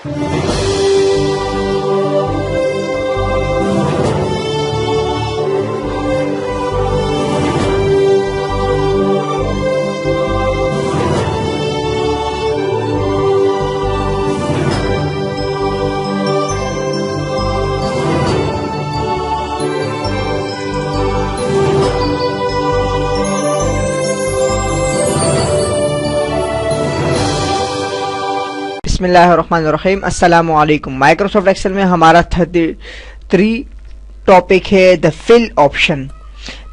بسم اللہ الرحمن الرحیم. السلام علیکم. مائکروسافٹ ایکسل میں ہمارا 33 ٹاپک ہے دا فل آپشن.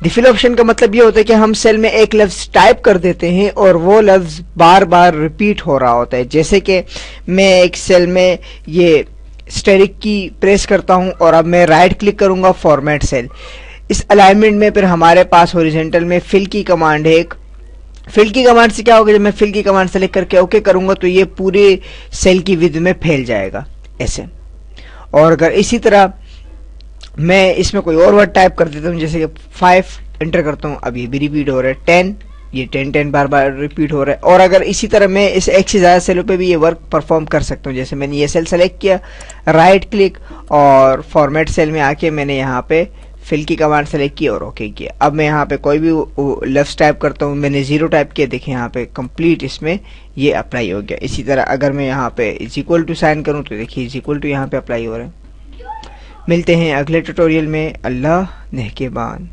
دی فل آپشن کا مطلب یہ ہوتا ہے کہ ہم سیل میں ایک لفظ ٹائپ کر دیتے ہیں اور وہ لفظ بار بار ریپیٹ ہو رہا ہوتا ہے. جیسے کہ میں ایک سیل میں یہ اسٹیرک کی پریس کرتا ہوں اور اب میں رائٹ کلک کروں گا فارمیٹ سیل. اس الائنمنٹ میں پھر ہمارے پاس ہاریزونٹل میں فل کی کمانڈ ہے. ایک فل کی کمانڈ سے کیا ہوگا، جب میں فل کی کمانڈ سلیکٹ کر کے اوکے کروں گا تو یہ پورے سیل کی ود میں پھیل جائے گا ایسے. اور اگر اسی طرح میں اس میں کوئی اور ورڈ ٹائپ کر دیتا ہوں، جیسے کہ 5 انٹر کرتا ہوں، اب یہ بھی ریپیٹ ہو رہا ہے. 10 یہ 10 بار بار ریپیٹ ہو رہا ہے. اور اگر اسی طرح میں اس ایک سے زیادہ سیلوں پہ بھی یہ ورک پرفارم کر سکتا ہوں. جیسے میں نے یہ سیل سلیکٹ کیا، رائٹ کلک اور فارمیٹ سیل میں آ کے میں نے یہاں پہ فل کی کمانڈ سلیکٹ کی اور اوکے کیا. اب میں یہاں پہ کوئی بھی لفظ ٹائپ کرتا ہوں، میں نے 0 ٹائپ کیا، دیکھیں یہاں پہ کمپلیٹ اس میں یہ اپلائی ہو گیا. اسی طرح اگر میں یہاں پہ از اکول ٹو سائن کروں تو دیکھیے از اکول ٹو یہاں پہ اپلائی ہو رہا ہے. ملتے ہیں اگلے ٹیوٹوریل میں. اللہ نگہبان.